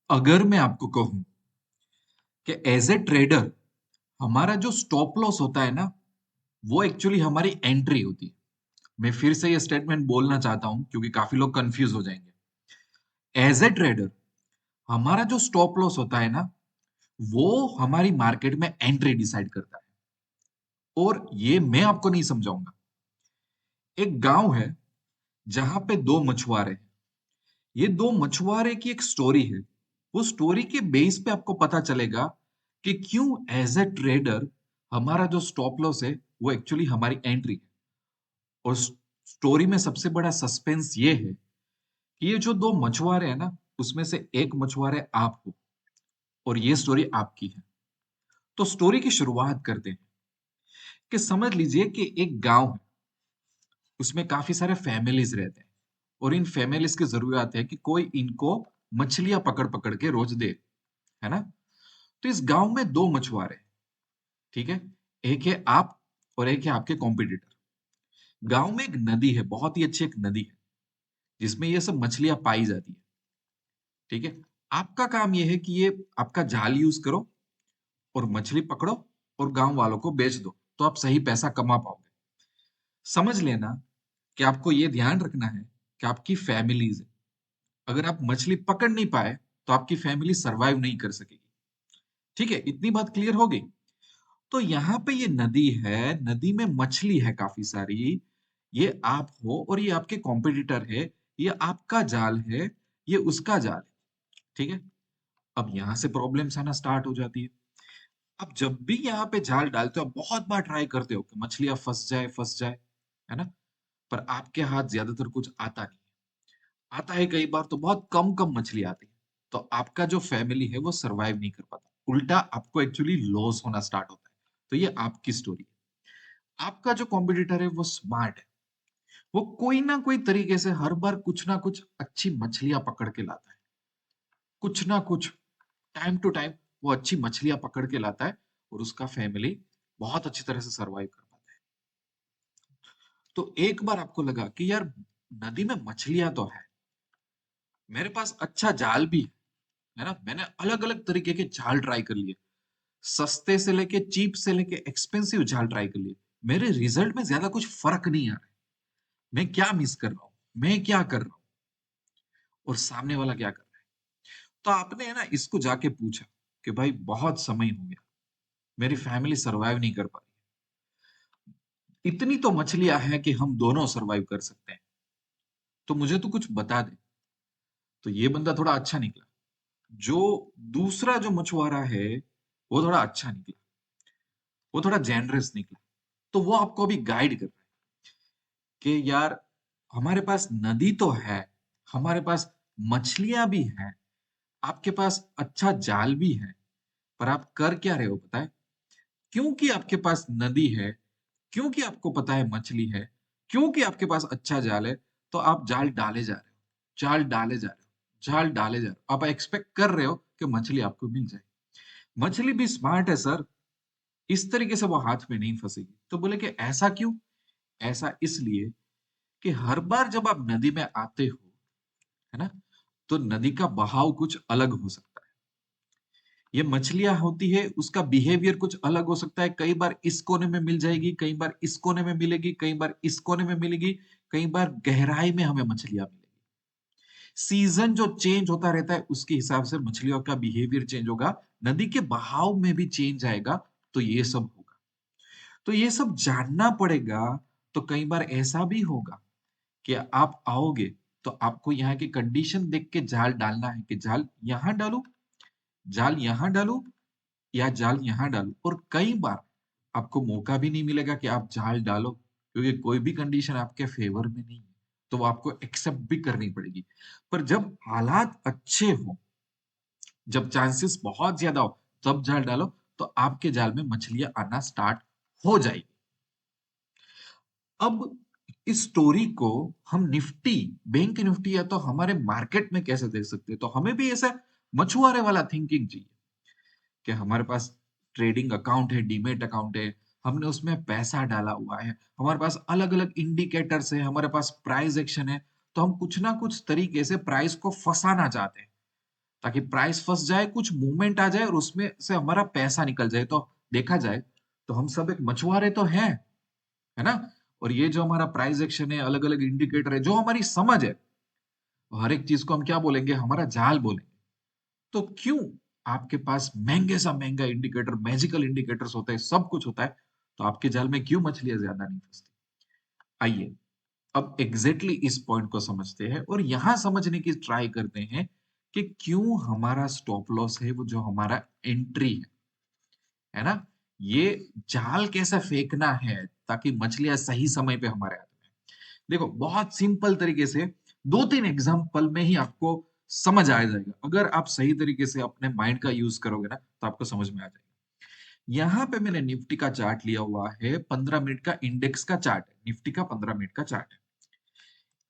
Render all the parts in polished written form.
अगर मैं आपको कहूं कि एज ए ट्रेडर हमारा जो स्टॉप लॉस होता है ना, वो एक्चुअली हमारी एंट्री होती है। मैं फिर से ये स्टेटमेंट बोलना चाहता हूं क्योंकि काफी लोग कंफ्यूज हो जाएंगे। एज ए ट्रेडर हमारा जो स्टॉप लॉस होता है ना, वो हमारी मार्केट में एंट्री डिसाइड करता है। और ये मैं आपको नहीं समझाऊंगा। एक गांव है जहां पे दो मछुआरे हैं। ये दो मछुआरे की एक स्टोरी है। वो स्टोरी के बेस पे आपको पता चलेगा कि क्यों एज ए ट्रेडर हमारा जो स्टॉप लॉस है वो एक्चुअली हमारी एंट्री है। और स्टोरी में सबसे बड़ा सस्पेंस ये है कि ये जो दो मछुआरे हैं ना, उसमें से एक मछुआरे आप हो और ये स्टोरी आपकी है। तो स्टोरी की शुरुआत करते हैं कि समझ लीजिए कि एक गांव है, उसमें काफी सारे फैमिलीज रहते हैं और इन फैमिलीज की जरूरत है कि कोई इनको मछलियां पकड़ पकड़ के रोज दे, है ना। तो इस गांव में दो मछुआरे हैं, ठीक है। एक है आप और एक है आपके कॉम्पिटिटर। गांव में एक नदी है, बहुत ही अच्छी एक नदी है जिसमें ये सब मछलियां पाई जाती है, ठीक है। आपका काम ये है कि ये आपका जाल यूज करो और मछली पकड़ो और गांव वालों को बेच दो, तो आप सही पैसा कमा पाओगे। समझ लेना कि आपको ये ध्यान रखना है कि आपकी फैमिलीज है। अगर आप मछली पकड़ नहीं पाए तो आपकी फैमिली सरवाइव नहीं कर सकेगी। ठीक है, इतनी बात क्लियर हो गई। तो यहाँ पे ये नदी है, नदी में मछली है काफी सारी। ये आप हो और ये आपके कॉम्पिटिटर है। ये आपका जाल है, ये उसका जाल है, ठीक है। अब यहाँ से प्रॉब्लम्स आना स्टार्ट हो जाती है। अब जब भी यहाँ पे जाल डालते हो, आप बहुत बार ट्राई करते हो कि मछलियां फंस जाए, है ना। पर आपके हाथ ज्यादातर कुछ आता नहीं। आता है कई बार तो बहुत कम कम मछली आती है। तो आपका जो फैमिली है वो सरवाइव नहीं कर पाता, उल्टा आपको एक्चुअली लॉस होना स्टार्ट होता है। तो ये आपकी स्टोरी है। आपका जो कॉम्पिटिटर है वो स्मार्ट है। वो कोई ना कोई तरीके से हर बार कुछ ना कुछ अच्छी मछलियां पकड़ के लाता है। कुछ ना कुछ टाइम टू टाइम वो अच्छी मछलियां पकड़ के लाता है और उसका फैमिली बहुत अच्छी तरह से सरवाइव कर पाता है। तो एक बार आपको लगा कि यार नदी में मछलियां तो है, मेरे पास अच्छा जाल भी है ना। मैंने अलग अलग तरीके के जाल ट्राई कर लिए, सस्ते से लेके चीप से लेके एक्सपेंसिव जाल ट्राई कर लिए। मेरे रिजल्ट में ज्यादा कुछ फर्क नहीं आ रहा है। मैं क्या मिस कर रहा हूँ, मैं क्या कर रहा हूँ और सामने वाला क्या कर रहा है। तो आपने है ना इसको जाके पूछा कि भाई बहुत समय हो गया, मेरी फैमिली सरवाइव नहीं कर पा रही, इतनी तो मछलियां हैं कि हम दोनों सरवाइव कर सकते हैं, तो मुझे तो कुछ बता दे। तो ये बंदा थोड़ा अच्छा निकला। जो दूसरा जो मछुआरा है वो थोड़ा अच्छा निकला, वो थोड़ा जेनरस निकला। तो वो आपको अभी गाइड कर रहा है कि यार हमारे पास नदी तो है, हमारे पास मछलियां भी हैं, आपके पास अच्छा जाल भी है, पर आप कर क्या रहे हो पता है। क्योंकि आपके पास नदी है, क्योंकि आपको पता है मछली है, क्योंकि आपके पास अच्छा जाल है, तो आप जाल डाले जा रहे हो, जाल डाले जा रहे हो, जाल डाले जा रहे हो। आप एक्सपेक्ट कर रहे हो कि मछली आपको मिल जाए। मछली भी स्मार्ट है सर, इस तरीके से वो हाथ में नहीं फंसेगी। तो बोले कि ऐसा क्यों। ऐसा इसलिए कि हर बार जब आप नदी में आते हो, है ना, तो नदी का बहाव कुछ अलग हो सकता है। ये मछलियां होती है, उसका बिहेवियर कुछ अलग हो सकता है। कई बार इस कोने में मिल जाएगी, कई बार इस कोने में मिलेगी, कई बार इस कोने में मिलेगी, कई बार गहराई में हमें मछलियां मिलेगी। सीजन जो चेंज होता रहता है उसके हिसाब से मछलियों का बिहेवियर चेंज होगा, नदी के बहाव में भी चेंज आएगा। तो ये सब होगा, तो ये सब जानना पड़ेगा। तो कई बार ऐसा भी होगा कि आप आओगे तो आपको यहाँ की कंडीशन देख के जाल डालना है कि जाल यहाँ डालू, जाल यहाँ डालू या जाल यहाँ डालू। और कई बार आपको मौका भी नहीं मिलेगा कि आप जाल डालो, क्योंकि कोई भी कंडीशन आपके फेवर में नहीं है, तो वो आपको एक्सेप्ट भी करनी पड़ेगी। पर जब हालात अच्छे हो, जब चांसेस बहुत ज्यादा हो, तब जाल डालो, तो आपके जाल में मछलियां आना स्टार्ट हो जाएगी। अब इस स्टोरी को हम निफ्टी, बैंक निफ्टी या तो हमारे मार्केट में कैसे देख सकते हैं। तो हमें भी ऐसा मछुआरे वाला थिंकिंग चाहिए कि हमारे पास ट्रेडिंग अकाउंट है, डीमेट अकाउंट है, हमने उसमें पैसा डाला हुआ है, हमारे पास अलग अलग इंडिकेटर्स है, हमारे पास प्राइस एक्शन है। तो हम कुछ ना कुछ तरीके से प्राइस को फंसाना चाहते हैं ताकि प्राइस फंस जाए, कुछ मूवमेंट आ जाए और उसमें से हमारा पैसा निकल जाए। तो देखा जाए तो हम सब एक मछुआरे तो हैं, है ना? और ये जो हमारा प्राइस एक्शन है, अलग-अलग इंडिकेटर है, जो हमारी समझ है, हर एक चीज को हम क्या बोलेंगे? हमारा जाल बोलेंगे। तो क्यों आपके पास महंगे सा महंगा इंडिकेटर, मैजिकल इंडिकेटर्स होते हैं, सब कुछ होता है, तो आपके जाल में क्यों मछलियां ज्यादा नहीं फंसती? आइए अब एग्जैक्टली इस पॉइंट को समझते हैं और यहां समझने की ट्राई करते हैं कि क्यों हमारा स्टॉप लॉस है वो जो हमारा एंट्री है ना, ये जाल कैसे फेंकना है ताकि मछलियां सही समय पे हमारे हाथ में। देखो बहुत सिंपल तरीके से दो तीन एग्जांपल में ही आपको समझ आ जाएगा। अगर आप सही तरीके से अपने माइंड का यूज करोगे ना तो आपको समझ में आ जाएगा। यहाँ पे मैंने निफ्टी का चार्ट लिया हुआ है, 15 मिनट का इंडेक्स का चार्ट है, निफ्टी का 15 मिनट का चार्ट है।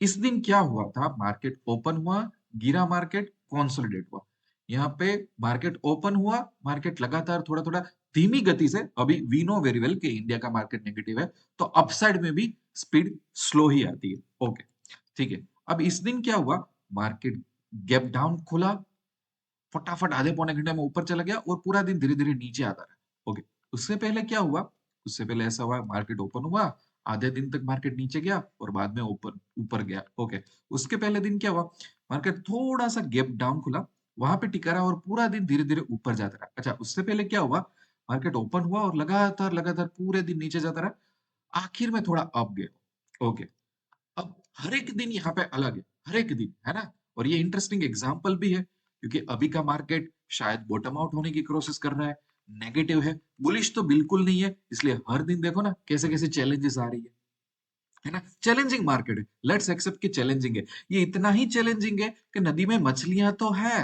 इस दिन क्या हुआ था? मार्केट ओपन हुआ, गिरा मार्केट, कंसोलिडेट हुआ। यहाँ पे मार्केट ओपन हुआ, मार्केट लगातार थोड़ा थोड़ा धीमी गति से, अभी वी नो वेरी वेल कि इंडिया का मार्केट नेगेटिव है, तो अपसाइड में भी स्पीड स्लो ही आती है। ओके, ठीक है। अब इस दिन क्या हुआ? मार्केट गैप डाउन खुला, फटाफट आधे पौने घंटे में ऊपर चला गया और पूरा दिन धीरे धीरे नीचे आता रहा। ओके, उससे पहले क्या हुआ? उससे पहले ऐसा हुआ, मार्केट ओपन हुआ, आधे दिन तक मार्केट नीचे गया और बाद में ऊपर ऊपर गया। ओके, उसके पहले दिन क्या हुआ? मार्केट थोड़ा सा गैप डाउन खुला, वहां पे टिका रहा और पूरा दिन धीरे धीरे ऊपर जाता रहा। अच्छा, उससे पहले क्या हुआ? मार्केट ओपन हुआ और लगातार लगातार पूरे दिन नीचे जाता रहा, आखिर में थोड़ा अप गया। ओके, अब हर एक दिन यहाँ पे अलग है, हर एक दिन, है ना? और ये इंटरेस्टिंग एग्जाम्पल भी है क्योंकि अभी का मार्केट शायद बॉटम आउट होने की कोशिश कर रहा है, नेगेटिव है, बुलिश तो बिल्कुल नहीं है। इसलिए हर दिन देखो ना कैसे कैसे चैलेंजेस आ रही है ना? चैलेंजिंग मार्केट है, लेट्स एक्सेप्ट कि चैलेंजिंग है। ये इतना ही चैलेंजिंग है कि नदी में मछलियां तो है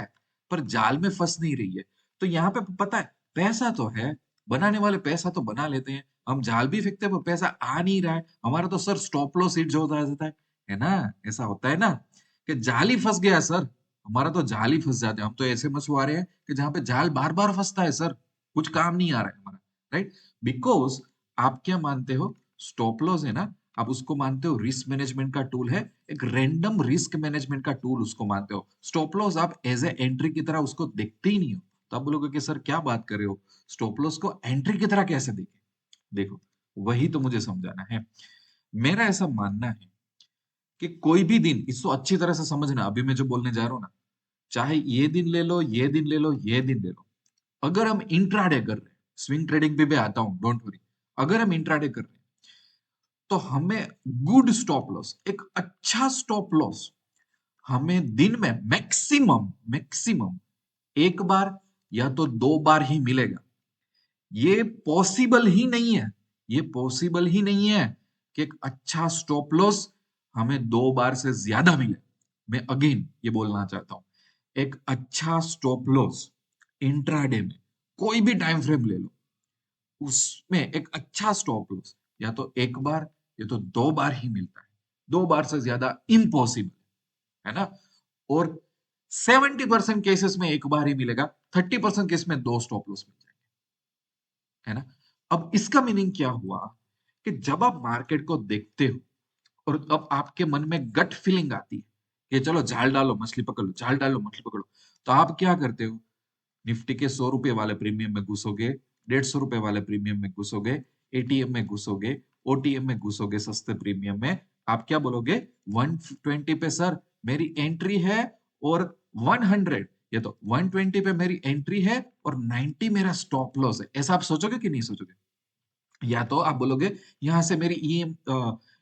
पर जाल में फंस नहीं रही है। तो यहाँ पे पता है, पैसा तो है, बनाने वाले पैसा तो बना लेते हैं, हम जाल भी फेंकते हैं पर पैसा आ नहीं रहा है। हमारा तो सर स्टॉप लॉस हिट जो होता जाता है ना? ऐसा होता है ना कि जाल ही फंस गया सर, हमारा तो जाल ही फंस जाते हैं। हम तो ऐसे मछुआरे हैं कि जहां पे जाल बार बार फंसता है सर, कुछ काम नहीं आ रहा है हमारा, राइट? बिकॉज आप क्या मानते हो? स्टॉप लॉस है ना, आप उसको मानते हो रिस्क मैनेजमेंट का टूल है, एक रैंडम रिस्क मैनेजमेंट का टूल उसको मानते हो। स्टॉप लॉस आप एज ए एंट्री की तरह उसको देखते ही नहीं हो। तो आप बोलोगे कि सर क्या बात कर रहे हो, स्टॉप लॉस को एंट्री की तरह कैसे देखें? देखो, वही तो मुझे समझाना है। मेरा ऐसा मानना है कि कोई भी दिन, इसको अच्छी तरह से समझना, अभी मैं जो बोलने जा रहा हूं ना, चाहे ये दिन ले लो, ये दिन ले लो, ये दिन ले लो, अगर हम इंट्राडे कर रहे हैं, स्विंग ट्रेडिंग पे भी आता हूं, डोंट वरी, अगर हम इंट्राडे कर रहे हैं तो हमें गुड स्टॉप लॉस, एक अच्छा स्टॉप लॉस हमें दिन में मैक्सिमम मैक्सिमम एक बार या तो दो बार ही मिलेगा। ये पॉसिबल ही नहीं है, ये पॉसिबल ही नहीं है कि एक अच्छा स्टॉप लॉस हमें दो बार से ज्यादा मिले। मैं अगेन ये बोलना चाहता हूं, एक अच्छा स्टॉप लॉस इंट्राडे में कोई भी टाइम फ्रेम ले लो, उसमें एक अच्छा स्टॉप लॉस या तो एक बार या तो दो बार ही मिलता है, दो बार से ज्यादा इम्पॉसिबल, है ना? और 70% केसेस में एक बार ही मिलेगा, 30% केस में दो स्टॉप लॉस मिल जाएंगे, है ना? अब इसका मीनिंग क्या हुआ कि जब आप मार्केट को देखते हो और अब आपके मन में गट फीलिंग आती है कि चलो जाल डालो मछली पकड़ लो, जाल डालो मछली पकड़ो, तो आप क्या करते हो? निफ्टी के 100 रुपए वाले प्रीमियम में घुसोगे, 150 रुपए वाले प्रीमियम में घुसोगे, एटीएम में घुसोगे, ओटीएम में घुसोगे, सस्ते प्रीमियम में। आप क्या बोलोगे? 120 पे सर मेरी एंट्री है और 100, ये तो 120 पे मेरी एंट्री है और 90 मेरा स्टॉप लॉस है। ऐसा आप सोचोगे कि नहीं सोचोगे? या तो आप बोलोगे यहाँ से मेरी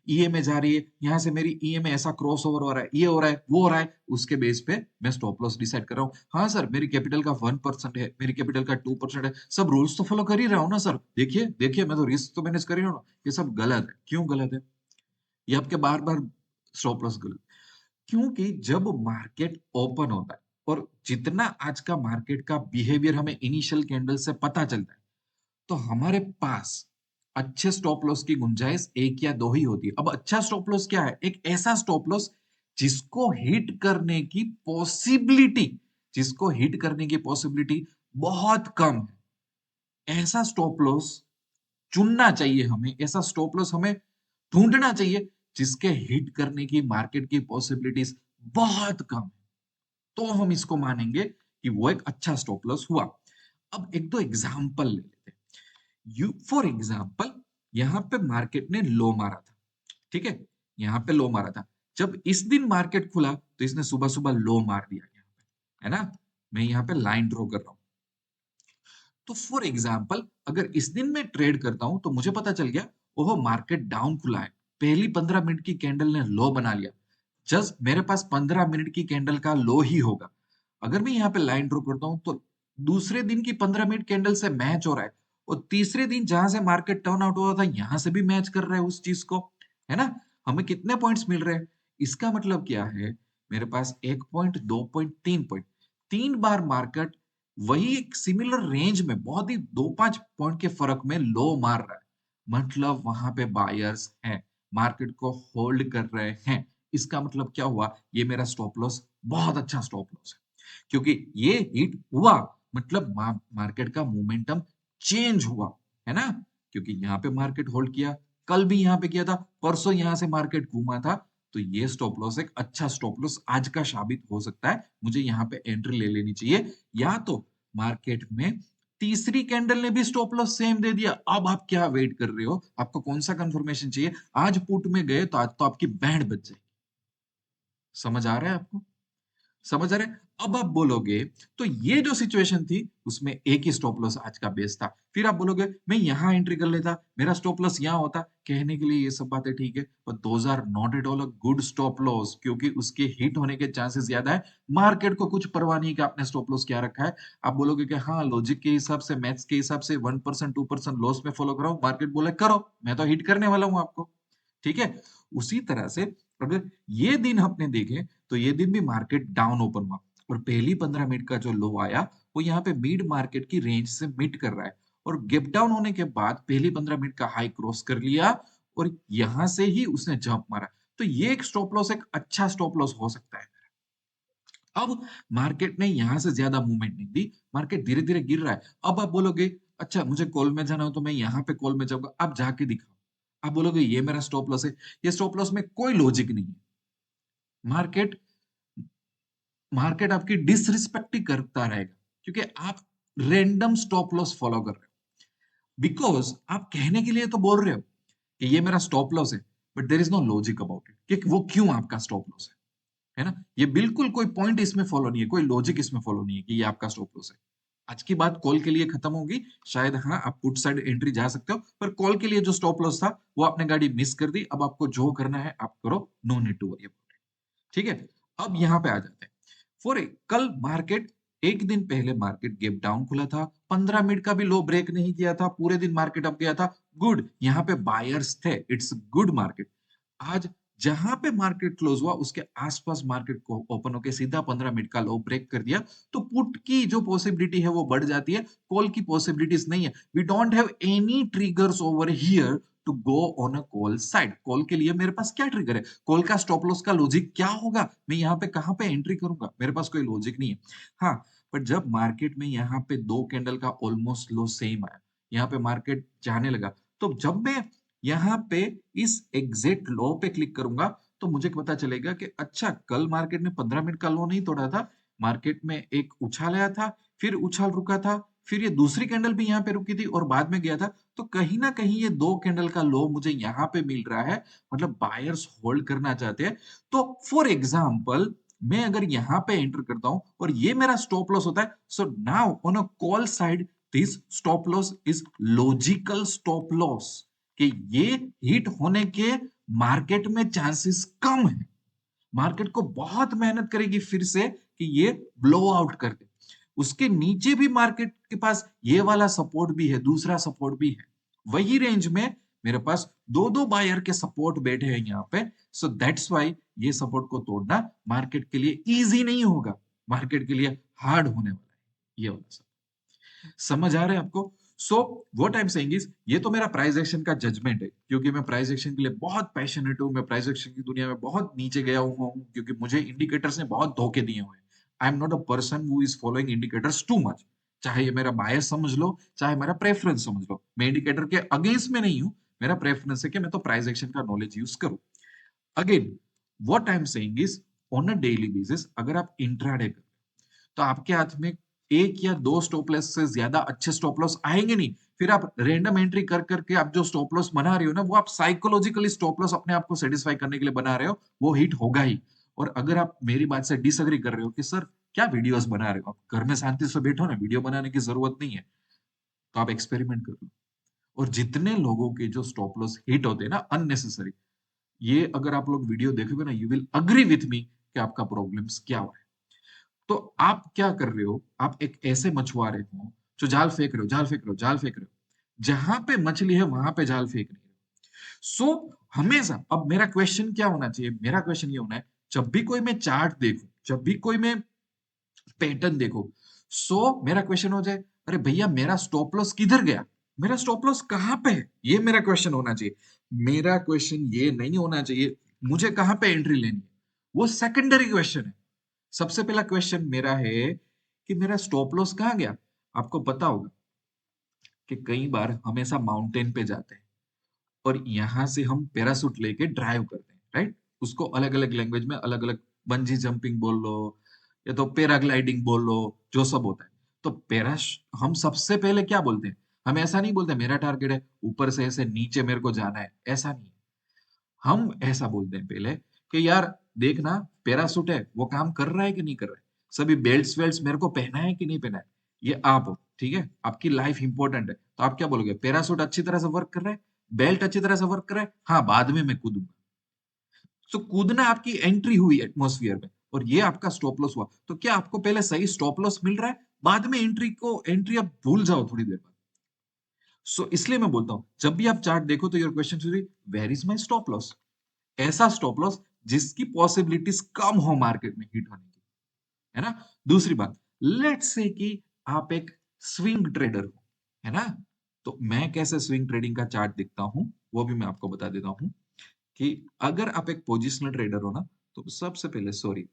ईएमए जा रही है, यहाँ से मेरी ईएमए ऐसा क्रॉस ओवर हो रहा है, ये हो रहा है, वो हो रहा है, उसके बेस पे मैं स्टॉप लॉस डिसाइड कर रहा हूँ। हाँ सर, मेरी कैपिटल का 1% है, मेरी कैपिटल का 2% है, सब रूल्स तो फॉलो कर ही रहा हूँ ना सर, देखिए देखिए मैं तो रिस्क तो मैनेज कर ही रहा हूँ। ये सब गलत है। क्यों गलत है? ये आपके बार बार स्टॉप लॉस गलत, क्योंकि जब मार्केट ओपन होता है और जितना आज का मार्केट का बिहेवियर हमें इनिशियल कैंडल से पता चलता है, तो हमारे पास अच्छे स्टॉप लॉस की गुंजाइश एक या दो ही होती है। अब अच्छा स्टॉप लॉस क्या है? एक ऐसा स्टॉप लॉस जिसको हिट करने की पॉसिबिलिटी, जिसको हिट करने की पॉसिबिलिटी बहुत कम है। ऐसा स्टॉप लॉस चुनना चाहिए हमें, ऐसा स्टॉप लॉस हमें ढूंढना चाहिए जिसके हिट करने की मार्केट की पॉसिबिलिटीज बहुत कम है। तो हम इसको मानेंगे कि वो एक अच्छा स्टॉप लॉस हुआ। अब एक दो एग्जांपल ले लेते हैं। यू फॉर एग्जांपल, यहाँ पे मार्केट ने लो मारा था, ठीक है, यहाँ पे लो मारा था। जब इस दिन मार्केट खुला तो इसने सुबह सुबह लो मार दिया यहाँ पे, है ना। मैं यहाँ पे लाइन ड्रॉ कर रहा हूँ। तो फॉर एग्जाम्पल, अगर इस दिन मैं ट्रेड करता हूं तो मुझे पता चल गया ओहो मार्केट डाउन खुला है, पहली 15 मिनट की कैंडल ने लो बना लिया, जस्ट मेरे पास 15 मिनट की कैंडल का लो ही होगा। अगर मैं यहाँ पे लाइन ड्रॉ करता हूँ तो दूसरे दिन की 15 मिनट कैंडल से मैच हो रहा है, और तीसरे दिन जहां से मार्केट टर्न आउट हुआ था यहां से भी मैच कर रहा है उस चीज को, है ना। हमें कितने पॉइंट्स मिल रहे हैं? इसका मतलब क्या है, मेरे पास 1 पॉइंट, 2 पॉइंट, 3 पॉइंट, 3 बार मार्केट वही एक सिमिलर रेंज में बहुत ही 2-5 पॉइंट के फर्क में लो मार रहा है, मतलब वहां पे बायर्स हैं, मार्केट को होल्ड कर रहे हैं। इसका मतलब क्या हुआ, ये मेरा स्टॉप लॉस बहुत अच्छा स्टॉप लॉस है, क्योंकि ये हिट हुआ मतलब मार्केट का मोमेंटम चेंज हुआ, है ना। क्योंकि यहाँ पे मार्केट होल्ड किया, कल भी यहाँ पे किया था, परसों यहाँ से मार्केट घूमा था, तो ये स्टॉप लॉस एक अच्छा स्टॉप लॉस आज का साबित हो सकता है। मुझे यहाँ पे एंट्री ले लेनी चाहिए, या तो मार्केट में तीसरी कैंडल ने भी स्टॉप लॉस सेम दे दिया, अब आप क्या वेट कर रहे हो, आपको कौन सा कंफर्मेशन चाहिए? आज पुट में गए तो आज तो आपकी बैंड बज जाएगी। समझ आ रहा है आपको? समझ आ रहे हैं? अब आप बोलोगे, तो ये जो सिचुएशन थी उसमें एक ही स्टॉप लॉस आज का बेस था। फिर आप बोलोगे मैं यहां एंट्री कर लेता, मेरा स्टॉप लॉस यहां होता। कहने के लिए ये सब बातें ठीक है, पर those are not at all a good stop loss, क्योंकि उसके हिट होने के चांसेस ज्यादा है। मार्केट को कुछ परवाह नहीं कि आपने स्टॉप लॉस क्या रखा है। आप बोलोगे कि हाँ लॉजिक के हिसाब से, मैथ्स के हिसाब से 1% 2% लॉस में फॉलो कराओ, मार्केट बोले करो, मैं तो हिट करने वाला हूं आपको। ठीक है। उसी तरह से अगर ये दिन आपने देखे तो ये दिन भी मार्केट डाउन ओपन हुआ, और पहली 15 मिनट का जो लो आया वो यहाँ पे मिड मार्केट की रेंज से मिड कर रहा है, और गैप डाउन होने के बाद पहली 15 मिनट का हाई क्रॉस कर लिया, और यहां से ही उसने जंप मारा। तो ये एक स्टॉप लॉस, एक अच्छा स्टॉप लॉस हो सकता है। अब मार्केट ने यहां से ज्यादा मूवमेंट नहीं दी, मार्केट धीरे धीरे गिर रहा है। अब आप बोलोगे अच्छा मुझे कॉल में जाना हो तो मैं यहाँ पे कॉल में जाऊंगा, आप जाके दिखाओ। आप बोलोगे ये मेरा स्टॉप लॉस है, ये स्टॉप लॉस में कोई लॉजिक नहीं है। मार्केट मार्केट आपकी डिसरिस्पेक्ट ही करता रहेगा, क्योंकि आप रैंडम स्टॉप लॉस फॉलो कर रहे हो। बिकॉज आप कहने के लिए तो बोल रहे हो कि ये मेरा स्टॉप लॉस है, but there is no logic about it कि वो क्यों आपका स्टॉप लॉस है ना। ये बिल्कुल कोई पॉइंट इसमें फॉलो नहीं है, कोई लॉजिक इसमें फॉलो नहीं है कि ये आपका स्टॉप लॉस है। आज की बात कॉल के लिए खत्म होगी, शायद हाँ आप पुट साइड एंट्री जा सकते हो, पर कॉल के लिए जो स्टॉप लॉस था वो आपने गाड़ी मिस कर दी। अब आपको जो करना है आप करो, no need to worry about it. ठीक है। अब यहाँ पे आ जाते हैं। कल मार्केट, एक दिन पहले मार्केट गैप डाउन खुला था, 15 मिनट का भी लो ब्रेक नहीं किया था, पूरे दिन मार्केट अप गया था, गुड, यहाँ पे बायर्स थे, इट्स गुड मार्केट। आज जहां पे मार्केट क्लोज हुआ उसके आसपास मार्केट को ओपन होकर सीधा 15 मिनट का लो ब्रेक कर दिया, तो पुट की जो पॉसिबिलिटी है वो बढ़ जाती है, कॉल की पॉसिबिलिटीज नहीं है। We don't have any triggers over here to go on a call side. Call के लिए मेरे पास क्या ट्रिगर है? कॉल का स्टॉप लॉस का लॉजिक क्या होगा? मैं यहाँ पे कहां पे एंट्री करूंगा? मेरे पास कोई लॉजिक नहीं है। हाँ, पर जब मार्केट में यहाँ पे दो कैंडल का ऑलमोस्ट लो सेम आया, यहाँ पे मार्केट जाने लगा, तो जब मैं यहाँ पे इस एग्जिट लो पे क्लिक करूंगा तो मुझे पता चलेगा कि अच्छा कल मार्केट ने 15 मिनट का लो नहीं तोड़ा था, मार्केट में एक उछाल आया था, फिर उछाल रुका था, फिर ये दूसरी कैंडल भी यहाँ पे रुकी थी और बाद में गया था, तो कहीं ना कहीं ये दो कैंडल का लो मुझे यहाँ पे मिल रहा है, मतलब बायर्स होल्ड करना चाहते हैं। तो फॉर एग्जाम्पल, मैं अगर यहाँ पे एंटर करता हूं और ये मेरा स्टॉप लॉस होता है, so now on a call side this stop loss is logical stop loss, कि ये हिट होने के मार्केट में चांसेस कम है। मार्केट को बहुत मेहनत करेगी फिर से कि ये ब्लो आउट कर दे। उसके नीचे भी मार्केट के पास ये वाला सपोर्ट भी है, दूसरा सपोर्ट भी है, वही रेंज में मेरे पास दो दो बायर के सपोर्ट बैठे हैं यहाँ पे। सो दैट्स वाई ये सपोर्ट को तोड़ना मार्केट के लिए इजी नहीं होगा, मार्केट के लिए हार्ड होने वाला है ये वाला सब। समझ आ रहा है आपको? सो what I am saying is, ये तो मेरा प्राइस एक्शन का जजमेंट है, क्योंकि मैं प्राइस एक्शन के लिए बहुत पैशनेट हूं, मैं प्राइस एक्शन की दुनिया में बहुत नीचे गया हुआ हूं, क्योंकि मुझे इंडिकेटर्स ने बहुत धोखे दिए हुए हैं। I am not a person who is following indicators too much. चाहे ये मेरा बायस समझ लो, चाहे मेरा प्रेफरेंस समझ लो, मैं इंडिकेटर के अगेंस्ट में नहीं हूं। मेरा प्रेफरेंस है कि मैं तो प्राइस एक्शन का नॉलेज यूज करूं। Again what I am saying is, on a daily basis अगर आप इंट्राडे कर, तो आपके हाथ में एक या दो स्टॉप लॉस से ज्यादा अच्छे स्टॉप लॉस आएंगे नहीं। फिर आप रैंडम एंट्री कर करके आप जो स्टॉप लॉस बना रहे हो ना, वो आप साइकोलॉजिकली स्टॉप लॉस अपने आप को सेटिस्फाई करने के लिए बना रहे हो, वो हिट होगा ही। और अगर आप मेरी बात से डिसएग्री कर रहे हो कि सर क्या वीडियोस बना रहे हो, आप घर में शांति से बैठो ना, वीडियो बनाने की जरूरत नहीं है, तो आप एक्सपेरिमेंट कर लो। और जितने लोगों के जो स्टॉप लॉस हिट होते हैं ना अननेसेसरी, ये अगर आप लोग वीडियो देखोगे ना, you will agree with me कि आपका प्रॉब्लम्स क्या हुआ है। तो आप क्या कर रहे हो, आप एक ऐसे मछुआरे हो जो जाल फेंक रहे हो, जाल फेंक रहे हो, जाल फेंक रहे हो, जहां पे मछली है वहां पे जाल फेंक रहे हो। सो हमेशा अब मेरा क्वेश्चन क्या होना चाहिए, मेरा क्वेश्चन ये होना है, जब भी कोई मैं चार्ट देखूं, जब भी कोई मैं पैटर्न देखो, सो मेरा क्वेश्चन हो जाए, अरे भैया मेरा स्टॉप लॉस किधर गया, मेरा स्टॉप लॉस कहां पे है, ये मेरा क्वेश्चन होना चाहिए। मेरा क्वेश्चन ये नहीं होना चाहिए मुझे कहां पे एंट्री लेनी है, वो सेकेंडरी क्वेश्चन है। सबसे पहला क्वेश्चन मेरा है कि मेरा स्टॉप लॉस कहां गया। आपको पता होगा कि कई बार हमेशा माउंटेन पे जाते हैं और यहाँ से हम पैरासूट लेके ड्राइव करते हैं, राइट। उसको अलग अलग लैंग्वेज में अलग अलग, बंजी जंपिंग बोल लो या तो पैराग्लाइडिंग बोल लो, जो सब होता है। तो पैराश हम सबसे पहले क्या बोलते हैं, हम ऐसा नहीं बोलते मेरा टारगेट है ऊपर से ऐसे नीचे मेरे को जाना है, ऐसा नहीं है। हम ऐसा बोलते हैं पहले कि यार देखना पैरासूट है वो काम कर रहा है कि नहीं कर रहा है, सभी बेल्ट्स वेल्ट्स मेरे को पहना है कि नहीं पहना है। ये आप हो, ठीक है, आपकी लाइफ इंपॉर्टेंट है, तो आप क्या बोलोगे, पैरासूट अच्छी तरह से वर्क कर रहा है, बेल्ट अच्छी तरह से वर्क कर रहा है, हाँ बाद में मैं कूदूंगा। तो कूदना आपकी एंट्री हुई एटमॉस्फेयर में, और ये आपका स्टॉप लॉस हुआ। तो क्या आपको पहले सही स्टॉप लॉस मिल रहा है, बाद में एंट्री आप भूल जाओ थोड़ी देर बाद। सो इसलिए मैं बोलता हूं जब भी आप चार्ट देखो तो your question should be, where is my stop loss. ऐसा स्टॉप लॉस जिसकी पॉसिबिलिटीज कम हो मार्केट में हिट होने की, है ना। दूसरी बात, लेट्स से कि आप एक स्विंग ट्रेडर हो, है ना। तो मैं कैसे स्विंग ट्रेडिंग का चार्ट दिखता हूं वो भी मैं आपको बता देता हूं कि अगर आप एक पोजिशनल ट्रेडर हो ना, तो सबसे पहले सॉरी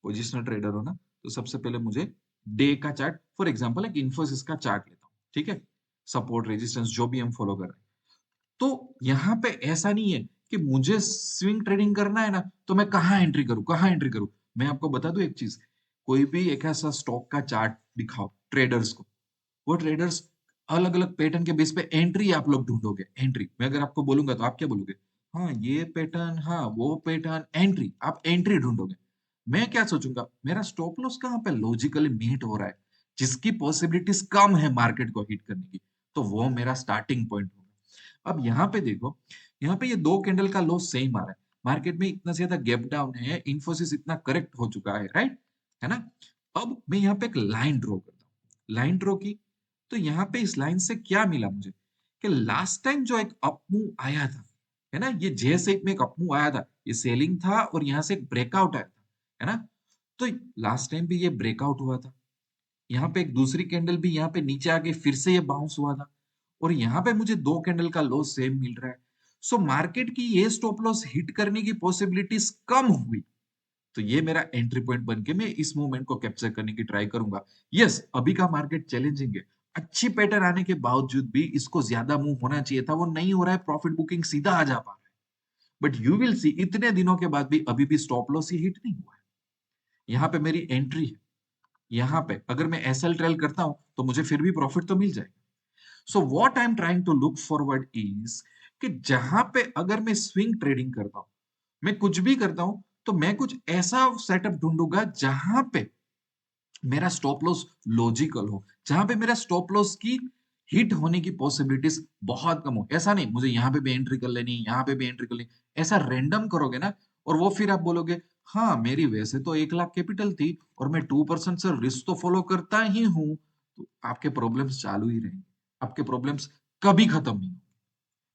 पोजिशनल ट्रेडर हो ना, तो सबसे पहले मुझे डे का चार्ट, फॉर एग्जांपल एक इन्फोसिस का चार्ट लेता हूं, ठीक है, सपोर्ट रेजिस्टेंस जो भी हम फॉलो कर रहे हैं। तो यहाँ पे ऐसा नहीं है कि मुझे स्विंग ट्रेडिंग करना है ना, तो मैं कहाँ एंट्री करूँ, कहाँ एंट्री करूँ। मैं आपको बता दूं एक चीज, कोई भी एक ऐसा स्टॉक का चार्ट दिखाओ ट्रेडर्स को, वो ट्रेडर्स अलग अलग पैटर्न के बेस पे एंट्री आप लोग ढूंढोगे। एंट्री मैं अगर आपको बोलूंगा तो आप क्या बोलोगे, हाँ ये पैटर्न, हाँ वो पैटर्न, एंट्री, आप एंट्री ढूंढोगे। मैं क्या सोचूंगा, मेरा स्टॉप लॉस कहाँ पे लॉजिकली मीट हो रहा है, जिसकी पॉसिबिलिटीज कम है मार्केट को हिट करने की, तो वो मेरा स्टार्टिंग पॉइंट होगा। अब यहाँ पे देखो, यहाँ पे ये दो कैंडल का लो सेम आ रहा है, मार्केट में इतना ज्यादा गैप डाउन है, इन्फोसिस इतना करेक्ट हो चुका है, राइट, है ना। अब मैं यहाँ पे एक लाइन ड्रॉ करता हूँ, लाइन ड्रॉ की, तो यहाँ पे इस लाइन से क्या मिला मुझे, कि लास्ट टाइम जो एक अप मूव आया था, है ना, ये जे शेप में एक अप मूव आया था, ये सेलिंग था और यहाँ से एक ब्रेकआउट आया था, है ना। तो लास्ट टाइम भी ये ब्रेकआउट हुआ था, यहाँ पे एक दूसरी कैंडल भी यहाँ पे नीचे आके फिर से ये बाउंस हुआ था, और यहाँ पे मुझे दो कैंडल का लो सेम मिल रहा है। सो मार्केट की ये स्टॉप लॉस हिट करने की पॉसिबिलिटीज कम हुई, तो ये मेरा एंट्री पॉइंट बन के मैं इस मूवमेंट को कैप्चर करने की ट्राई करूंगा। यस, अभी का मार्केट चैलेंजिंग है, अच्छी पैटर्न आने के बावजूद भी इसको ज्यादा मूव होना चाहिए था, वो नहीं हो रहा है, प्रॉफिट बुकिंग सीधा आ जा पा रहा है। बट यू विल सी इतने दिनों के बाद भी अभी भी स्टॉप लॉस ही हिट नहीं हुआ है। यहाँ पे मेरी एंट्री है, यहाँ पे अगर मैं एसएल ट्रेल करता हूं तो मुझे फिर भी प्रॉफिट तो मिल जाएगा। So what I am trying to look forward is कि जहां पे अगर मैं स्विंग ट्रेडिंग करता हूं, मैं कुछ भी करता हूं, तो मैं कुछ ऐसा सेटअप ढूंढूंगा जहां पे मेरा स्टॉप लॉस लॉजिकल हो, जहां पे मेरा स्टॉप लॉस की हिट होने की पॉसिबिलिटीज बहुत कम हो। ऐसा नहीं मुझे यहाँ पे भी एंट्री कर लेनी, यहाँ पे भी एंट्री कर लेनी, ऐसा रैंडम करोगे ना, और वो फिर आप बोलोगे हाँ मेरी वैसे तो 1 लाख कैपिटल थी और मैं 2% से रिस्क तो फॉलो करता ही हूँ, तो आपके प्रॉब्लम्स चालू ही रहेंगे, आपके प्रॉब्लम्स कभी खत्म नहीं,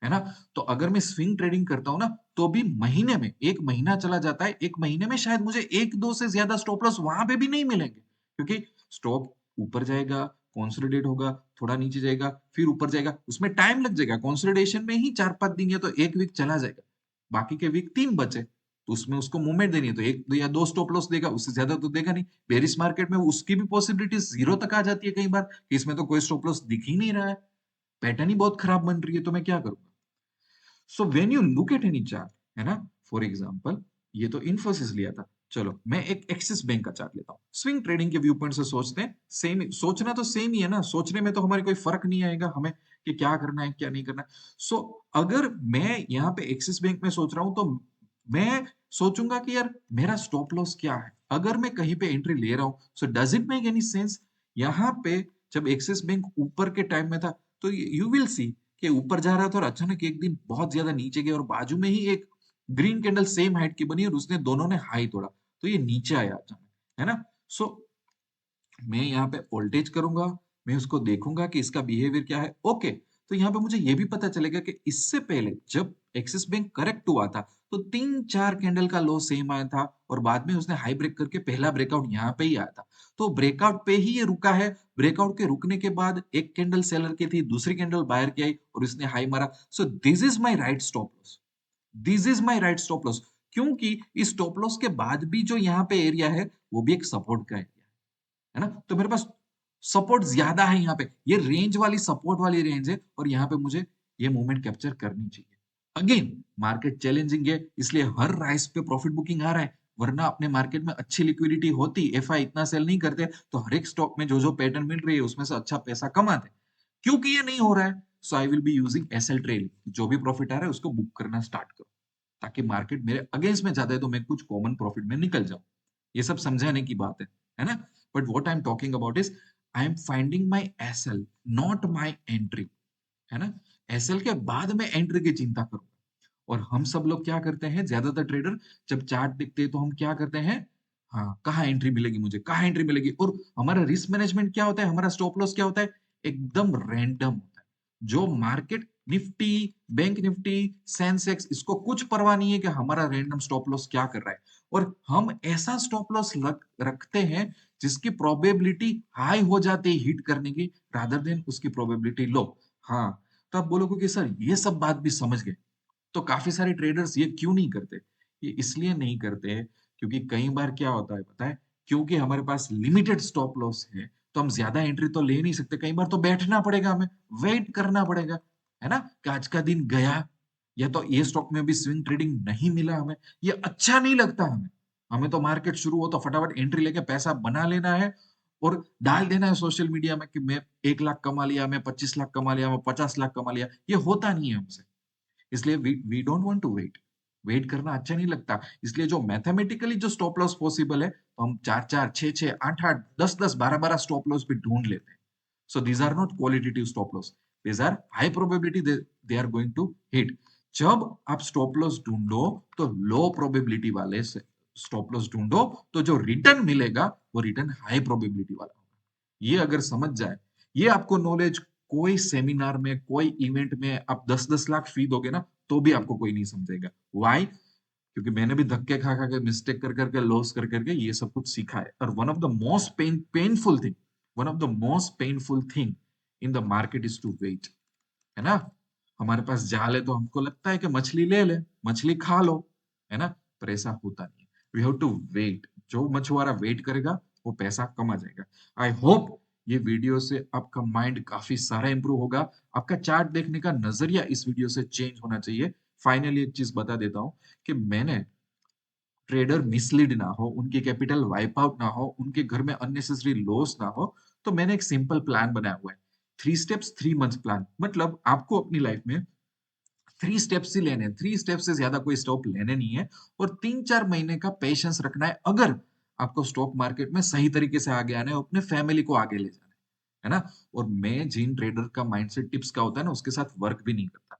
है ना। तो अगर मैं स्विंग ट्रेडिंग करता हूँ ना, तो भी महीने में, एक महीना चला जाता है, एक महीने में शायद मुझे एक दो से ज्यादा स्टॉप लॉस वहां पे भी नहीं मिलेंगे, क्योंकि स्टॉक ऊपर जाएगा, कंसोलिडेट होगा, थोड़ा नीचे जाएगा, फिर ऊपर जाएगा, उसमें टाइम लग जाएगा, कंसोलिडेशन में ही 4-5 दिन या तो एक वीक चला जाएगा, बाकी के वीक 3 बचे, तो उसमें उसको मूवमेंट देनी है, तो एक दो या दो स्टॉप लॉस देगा, उससे ज्यादा तो देगा नहीं। बेरिश मार्केट में उसकी भी पॉसिबिलिटी जीरो तक आ जाती है कई बार, कि इसमें तो कोई स्टॉप लॉस दिख ही नहीं रहा है, पैटर्न ही बहुत खराब बन रही है, तो मैं क्या करूंगा। So when you look at any chart, है ना, फॉर एग्जांपल ये तो इन्फोसिस लिया था, चलो मैं एक एक्सिस बैंक का चार्ट लेता हूँ। स्विंग ट्रेडिंग के व्यू पॉइंट से सोचते हैं, सेम ही सोचना तो सेम ही है ना, सोचने में तो हमारे कोई फर्क नहीं आएगा हमें कि क्या करना है क्या नहीं करना है। सो अगर मैं यहाँ पे एक्सिस बैंक में सोच रहा हूँ तो मैं सोचूंगा कि यार मेरा स्टॉप लॉस क्या है, अगर मैं कहीं पे एंट्री ले रहा हूँ, so does it make any sense. यहाँ पे जब एक्सिस बैंक ऊपर के टाइम में था तो यू विल सी कि ऊपर जा रहा था और अचानक एक दिन बहुत ज्यादा नीचे गया और बाजू में ही एक ग्रीन कैंडल सेम हाइट की बनी और उसने दोनों ने हाई तोड़ा, तो ये नीचे आया अचानक, है ना। सो मैं यहाँ पे वोल्टेज करूंगा, मैं उसको देखूंगा कि इसका बिहेवियर क्या है। ओके, तो यहाँ पे मुझे ये भी पता चलेगा कि इससे पहले जब एक्सिस बैंक करेक्ट हुआ था तो 3-4 कैंडल का लो सेम आया था और बाद में उसने हाई ब्रेक करके पहला ब्रेकआउट यहाँ पे ही आया था। तो ब्रेकआउट पे ही ये रुका है। ब्रेकआउट के रुकने के बाद एक कैंडल सेलर की थी, दूसरी कैंडल बायर की आई और इसने हाई मारा। So this is my right stop loss, this is my right stop loss, क्योंकि इस स्टॉप लॉस के बाद भी जो यहाँ पे एरिया है वो भी एक सपोर्ट का एरिया है ना। तो मेरे पास सपोर्ट ज्यादा है यहाँ पे, ये रेंज वाली सपोर्ट वाली रेंज है और यहाँ पे मुझे ये मूवमेंट कैप्चर करनी चाहिए। अगेन मार्केट चैलेंजिंग है, इसलिए हर राइस पे प्रॉफिट बुकिंग आ रहा है, वरना अपने मार्केट में अच्छी लिक्विडिटी होती, एफआई इतना सेल नहीं करते, तो हर एक स्टॉक में जो जो पैटर्न मिल रही है उसमें से अच्छा पैसा कमाते। क्योंकि ये नहीं हो रहा है, so I will be using SL trail, जो भी प्रॉफिट आ रहा है उसको बुक करना स्टार्ट करो, ताकि मार्केट मेरे अगेंस्ट में जाता है तो मैं कुछ कॉमन प्रॉफिट में निकल जाऊं। ये सब समझाने की बात है ना। But what I am talking about is I am finding my SL, not my entry, है ना। एसएल के बाद में एंट्री की चिंता करूंगा। और हम सब लोग क्या करते हैं, ज्यादातर ट्रेडर जब चार्ट दिखते हैं तो हम क्या करते हैं, हाँ कहाँ एंट्री मिलेगी मुझे, कहाँ एंट्री मिलेगी। और हमारा रिस्क मैनेजमेंट क्या होता है, हमारा स्टॉप लॉस क्या होता है, एकदम रैंडम होता है। जो market Nifty, bank Nifty, Sensex, इसको कुछ परवाह नहीं है कि हमारा रैंडम स्टॉप लॉस क्या कर रहा है। और हम ऐसा स्टॉप लॉस रखते हैं जिसकी प्रोबेबिलिटी हाई हो जाती है हिट करने की, रादर देन उसकी प्रोबेबिलिटी लो। हाँ, तो आप बोलोगे कि सर ये सब बात भी समझ गए, तो काफी सारे ट्रेडर्स ये क्यों नहीं करते। ये इसलिए नहीं करते क्योंकि कई बार क्या होता है पता है, क्योंकि हमारे पास लिमिटेड स्टॉप लॉस है तो हम ज्यादा एंट्री तो ले नहीं सकते, कई बार तो बैठना पड़ेगा, हमें वेट करना पड़ेगा, है ना, कि आज का दिन गया, या तो ये स्टॉक में भी स्विंग ट्रेडिंग नहीं मिला हमें, ये अच्छा नहीं लगता हमें। हमें तो मार्केट शुरू हो तो फटाफट एंट्री लेके पैसा बना लेना है और डाल देना है सोशल मीडिया में कि मैं 1 लाख कमा लिया, मैं 25 लाख कमा लिया, मैं 50 लाख कमा लिया। ये होता नहीं है हमसे, इसलिए we don't want to wait, wait करना अच्छा नहीं लगता। इसलिए जो मैथमेटिकली जो स्टॉप लॉस पॉसिबल है, तो हम 4-4, 6-6, 8-8, 10-10, 12-12 स्टॉप लॉस भी ढूंढ लेते हैं। So these are not qualitative stop loss, these are high probability they are going to hit. जब आप स्टॉप लॉस ढूंढो तो लो प्रोबेबिलिटी वाले स्टॉप लॉस ढूंढो, तो जो रिटर्न मिलेगा वो रिटर्न हाई प्रोबेबिलिटी वाला होगा। ये अगर समझ जाए, ये आपको नॉलेज, कोई सेमिनार में कोई इवेंट में आप 10-10 लाख फी दोगे ना तो भी आपको कोई नहीं समझेगा। व्हाई? क्योंकि मैंने भी धक्के खा खा के, मिस्टेक कर करके, लॉस कर करके ये सब कुछ सीखा है। और one of the most painful thing, one of the most painful thing in the market is to wait, है ना। हमारे पास जाल है तो हमको लगता है कि मछली ले ले, मछली खा लो, है ना। पर ऐसा होता नहीं है, वी हैव टू वेट। जो मछुआरा वेट करेगा वो पैसा कमा जाएगा। आई होप ये वीडियो से आपका माइंड काफी सारा इंप्रूव होगा, आपका चार्ट देखने का नजरिया इस वीडियो से चेंज होना चाहिए। फाइनली एक चीज बता देता हूँ कि मैंने ट्रेडर मिसलीड ना हो, उनकी कैपिटल वाइप आउट ना हो, उनके घर में अननेसेसरी लॉस ना हो, तो मैंने एक सिंपल प्लान बनाया हुआ है। 3 स्टेप्स 3 मंथ प्लान, मतलब आपको अपनी लाइफ में 3 स्टेप्स ही लेने हैं, 3 स्टेप से ज्यादा कोई स्टॉप लेने नहीं है। और 3-4 महीने का पेशेंस रखना है, अगर आपको स्टॉक मार्केट में सही तरीके से आगे आना है, अपने फैमिली को आगे ले जाना है ना। और मैं जिन ट्रेडर का माइंडसेट टिप्स का होता है ना उसके साथ वर्क भी नहीं करता।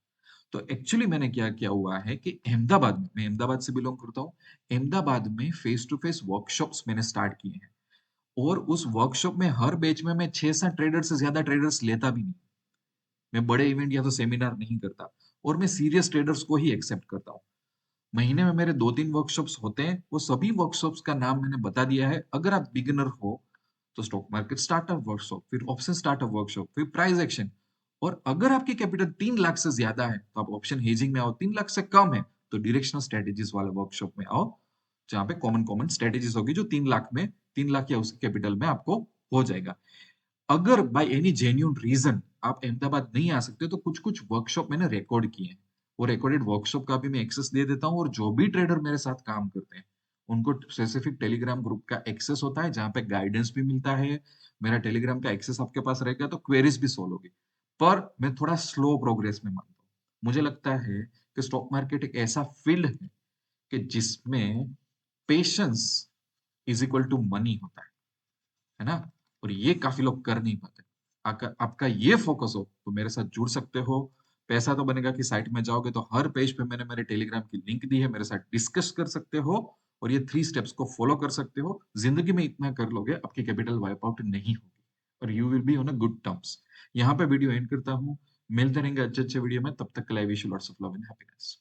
तो एक्चुअली मैंने क्या किया हुआ है कि अहमदाबाद में, मैं अहमदाबाद से बिलोंग करता हूँ, अहमदाबाद में फेस टू फेस वर्कशॉप्स मैंने स्टार्ट किए हैं। और उस वर्कशॉप में हर बैच में मैं 6-7 ट्रेडर से ज्यादा ट्रेडर्स लेता भी नहीं। मैं बड़े इवेंट या तो सेमिनार नहीं करता और मैं सीरियस ट्रेडर्स को ही एक्सेप्ट करता हूँ। महीने में मेरे 2-3 वर्कशॉप्स होते हैं, वो सभी वर्कशॉप्स का नाम मैंने बता दिया है। अगर आप बिगिनर हो तो स्टॉक मार्केट स्टार्टअप वर्कशॉप, फिर ऑप्शन स्टार्टअप वर्कशॉप, फिर प्राइस एक्शन। और अगर आपकी कैपिटल 3 लाख से ज्यादा है तो आप ऑप्शन हेजिंग में आओ, 3 लाख से कम है तो डायरेक्शनल स्ट्रेटेजीज वाले वर्कशॉप में आओ, जहाँ पे कॉमन कॉमन स्ट्रेटेजीज होगी जो 3 लाख में, 3 लाख या उसके कैपिटल में आपको हो जाएगा। अगर बाय एनी जेन्यून रीजन आप अहमदाबाद नहीं आ सकते तो कुछ कुछ वर्कशॉप मैंने रिकॉर्ड किए हैं, वो रिकॉर्डेड वर्कशॉप का भी मैं एक्सेस दे देता हूँ। और जो भी ट्रेडर मेरे साथ काम करते हैं उनको स्पेसिफिक टेलीग्राम ग्रुप का एक्सेस होता है जहां पे गाइडेंस भी मिलता है। मेरा टेलीग्राम का एक्सेस आपके पास रहेगा तो क्वेरीज भी सोल्व होगी। पर मैं थोड़ा स्लो प्रोग्रेस में मानता हूँ। मुझे लगता है कि स्टॉक मार्केट एक ऐसा फील्ड है कि जिसमें patience is equal to money होता है ना? और ये काफी लोग कर नहीं पाते। आपका ये फोकस हो तो मेरे साथ जुड़ सकते हो। पैसा तो बनेगा कि साइट में जाओगे तो हर पेज पे मैंने मेरे टेलीग्राम की लिंक दी है, मेरे साथ डिस्कस कर सकते हो और ये 3 स्टेप्स को फॉलो कर सकते हो। जिंदगी में इतना कर लोगे, आपकी कैपिटल वाइप आउट नहीं होगी और you will be on a good terms. यहाँ पे वीडियो एंड करता हूँ। मिलते रहेंगे अच्छे अच्छे वीडियो में, तब तक के लिए wish you lots of love and happiness.